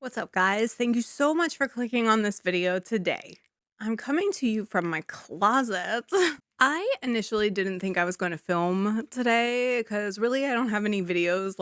What's up, guys? Thank you so much for clicking on this video today. I'm coming to you from my closet. I initially didn't think I was going to film today because really I don't have any videos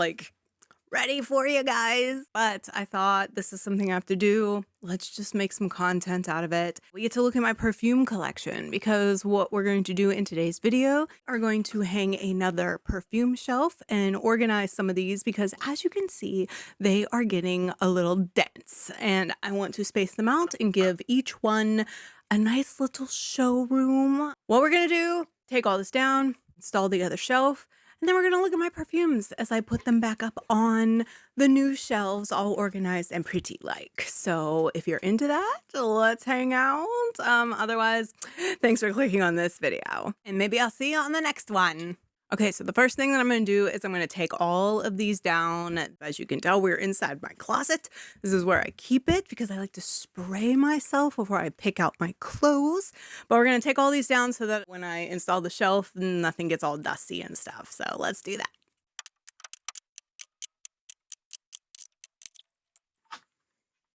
ready for you guys. But I thought this is something I have to do. Let's just make some content out of it. We get to look at my perfume collection because what we're going to do in today's video are going to hang another perfume shelf and organize some of these because as you can see, they are getting a little dense and I want to space them out and give each one a nice little showroom. What we're going to do, take all this down, install the other shelf, and then we're gonna look at my perfumes as I put them back up on the new shelves, all organized and pretty like. So if you're into that, let's hang out. Otherwise, thanks for clicking on this video. And maybe I'll see you on the next one. Okay, so the first thing that I'm gonna do is I'm gonna take all of these down. As you can tell, we're inside my closet. This is where I keep it because I like to spray myself before I pick out my clothes. But we're gonna take all these down so that when I install the shelf, nothing gets all dusty and stuff. So let's do that.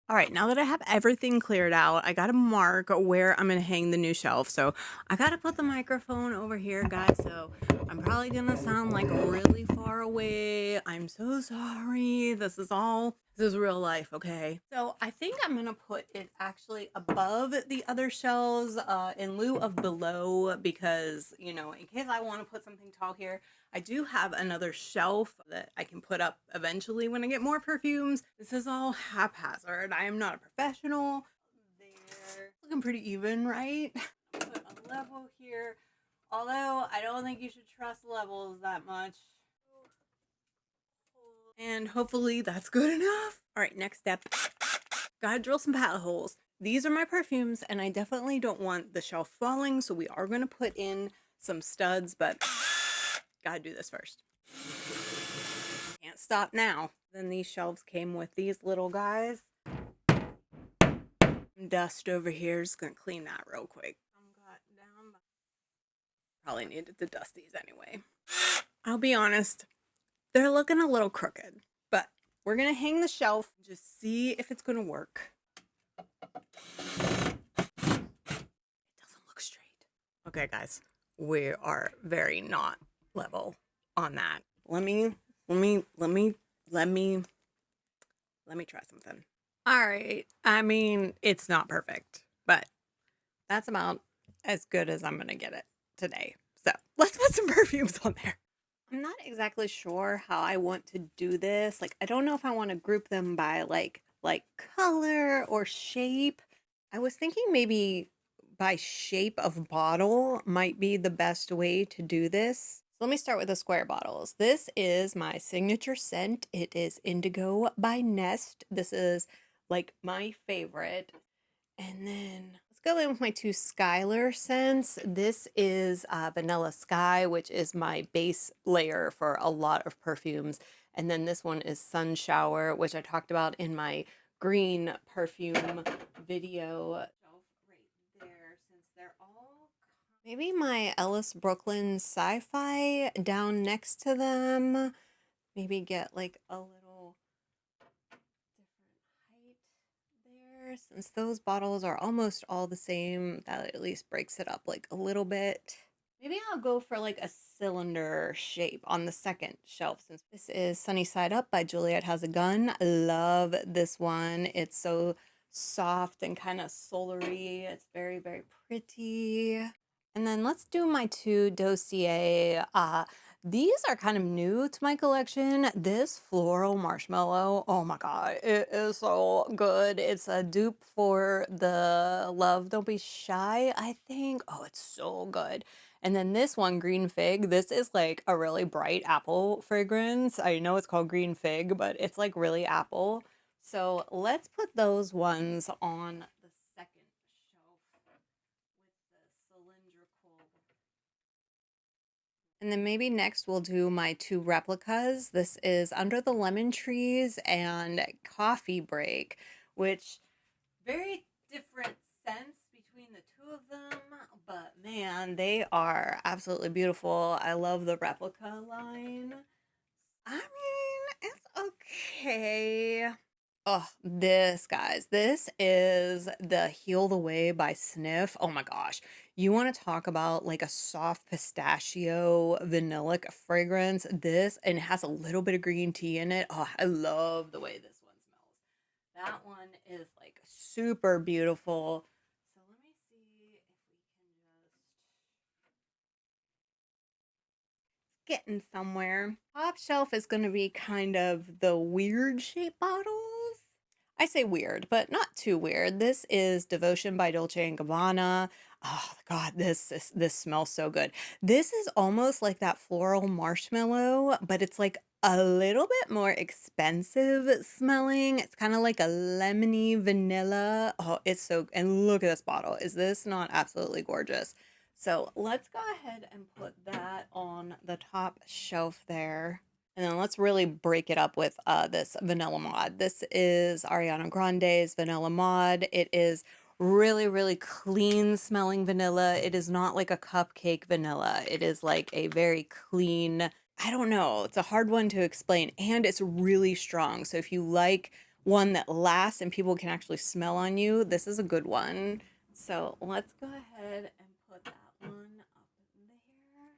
All right, now that I have everything cleared out, I gotta mark where I'm gonna hang the new shelf. So I gotta put the microphone over here, guys. So I'm probably gonna sound like really far away. I'm so sorry. This is real life, okay? So I think I'm gonna put it actually above the other shelves in lieu of below because, you know, in case I wanna put something tall here, I do have another shelf that I can put up eventually when I get more perfumes. This is all haphazard. I am not a professional. There. Looking pretty even, right? Put a level here. Although I don't think you should trust levels that much. And hopefully that's good enough. All right, next step. Gotta drill some palette holes. These are my perfumes and I definitely don't want the shelf falling. So we are gonna put in some studs, but gotta do this first. Can't stop now. Then these shelves came with these little guys. Dust over here. Just gonna clean that real quick. Probably needed to dust these anyway. I'll be honest, they're looking a little crooked, but we're gonna hang the shelf, just see if it's gonna work. It doesn't look straight. Okay, guys, we are very not level on that. Let me try something. All right. I mean, it's not perfect, but that's about as good as I'm gonna get it today. So let's put some perfumes on there. I'm not exactly sure how I want to do this. Like, I don't know if I want to group them by like color or shape. I was thinking maybe by shape of bottle might be the best way to do this. So let me start with the square bottles. This is my signature scent. It is Indigo by Nest. This is like my favorite. And then let's go in with my two Skylar scents. This is Vanilla Sky, which is my base layer for a lot of perfumes. And then this one is Sun Shower, which I talked about in my green perfume video. Right there, since they're all maybe my Ellis Brooklyn Sci-Fi down next to them. Maybe get like a little there, since those bottles are almost all the same, that at least breaks it up like a little bit. Maybe I'll go for like a cylinder shape on the second shelf, since this is Sunny Side Up by Juliet Has a Gun. I love this one. It's so soft and kind of solary. It's very, very pretty. And then let's do my two Dossier. These are kind of new to my collection. This floral marshmallow, oh my god, it is so good. It's a dupe for the Love Don't Be Shy, I think. Oh, it's so good. And then this one, Green Fig, this is like a really bright apple fragrance. I know it's called Green Fig, but it's like really apple. So let's put those ones on the second shelf with the cylindrical. And then maybe next we'll do my two replicas. This is Under the Lemon Trees and Coffee Break, which very different scents between the two of them, but man, they are absolutely beautiful. I love the replica line. I mean, it's okay. Oh, this, guys, this is the Heal the Way by Sniff. Oh my gosh. You want to talk about like a soft pistachio vanillic fragrance? This, and it has a little bit of green tea in it. Oh, I love the way this one smells. That one is like super beautiful. So let me see if we can just getting somewhere. Top shelf is going to be kind of the weird shaped bottles. I say weird, but not too weird. This is Devotion by Dolce& and Gabbana. Oh God, this smells so good. This is almost like that floral marshmallow, but it's like a little bit more expensive smelling. It's kind of like a lemony vanilla. Oh, it's so, and look at this bottle. Is this not absolutely gorgeous? So let's go ahead and put that on the top shelf there. And then let's really break it up with this vanilla mod. This is Ariana Grande's vanilla mod. It is really, really clean smelling vanilla. It is not like a cupcake vanilla. It is like a very clean, I don't know, it's a hard one to explain. And it's really strong. So if you like one that lasts and people can actually smell on you, this is a good one. So let's go ahead and put that one up there.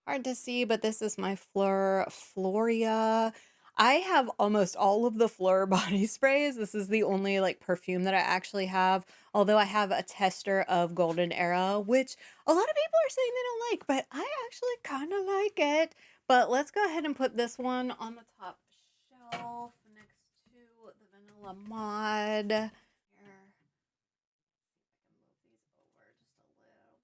Hard to see, but this is my Fleur Floria. I have almost all of the Fleur body sprays. This is the only like perfume that I actually have. Although I have a tester of Golden Era, which a lot of people are saying they don't like, but I actually kind of like it. But let's go ahead and put this one on the top shelf next to the Vanilla Mod.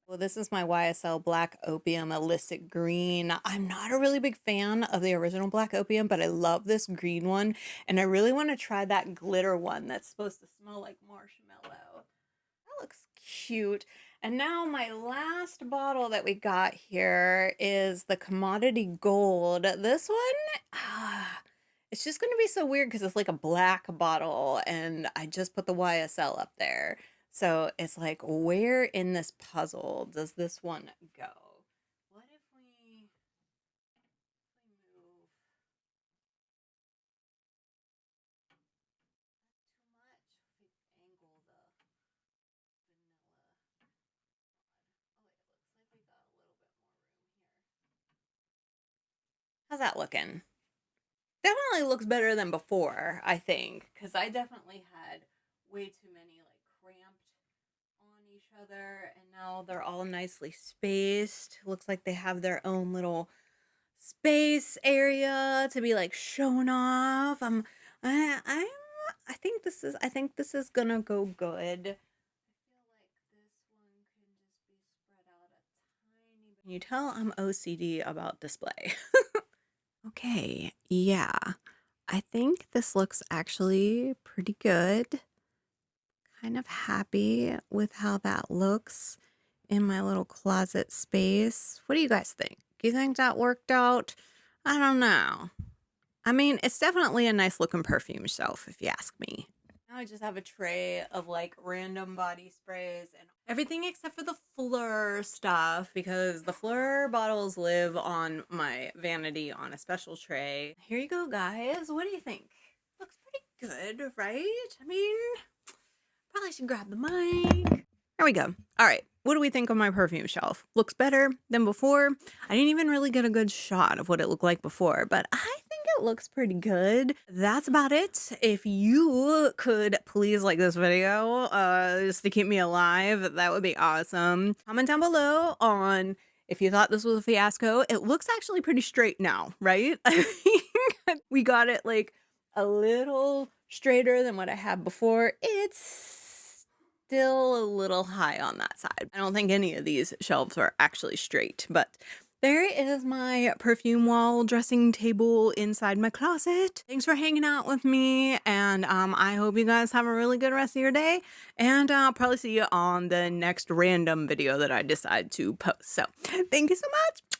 Well, this is my YSL Black Opium Illicit Green. I'm not a really big fan of the original Black Opium, but I love this green one. And I really want to try that glitter one that's supposed to smell like marshmallow. That looks cute. And now my last bottle that we got here is the Commodity Gold. This one, it's just going to be so weird because it's like a black bottle and I just put the YSL up there. So it's like, where in this puzzle does this one go? What if we move too much? We angle the vanilla. Oh, it looks like we got a little bit more room here. How's that looking? Definitely looks better than before, I think, because I definitely had way too many like cramped on each other, and now they're all nicely spaced. Looks like they have their own little space area to be like shown off. I think this is gonna go good. I feel like this one can just be spread out a tiny bit. Can you tell I'm OCD about display? Okay, yeah. I think this looks actually pretty good. Kind of happy with how that looks in my little closet space. What do you guys think? Do you think that worked out? I don't know. I mean, it's definitely a nice looking perfume shelf, if you ask me. Now I just have a tray of like random body sprays and everything except for the Fleur stuff because the Fleur bottles live on my vanity on a special tray. Here you go, guys. What do you think? Looks pretty good, right? I mean, probably should grab the mic. There we go. All right. What do we think of my perfume shelf? Looks better than before. I didn't even really get a good shot of what it looked like before, but I think it looks pretty good. That's about it. If you could please like this video, just to keep me alive, that would be awesome. Comment down below on if you thought this was a fiasco. It looks actually pretty straight now, right? I think we got it like a little straighter than what I had before. It's still a little high on that side. I don't think any of these shelves are actually straight, but there is my perfume wall dressing table inside my closet. Thanks for hanging out with me, and I hope you guys have a really good rest of your day, and I'll probably see you on the next random video that I decide to post. So thank you so much.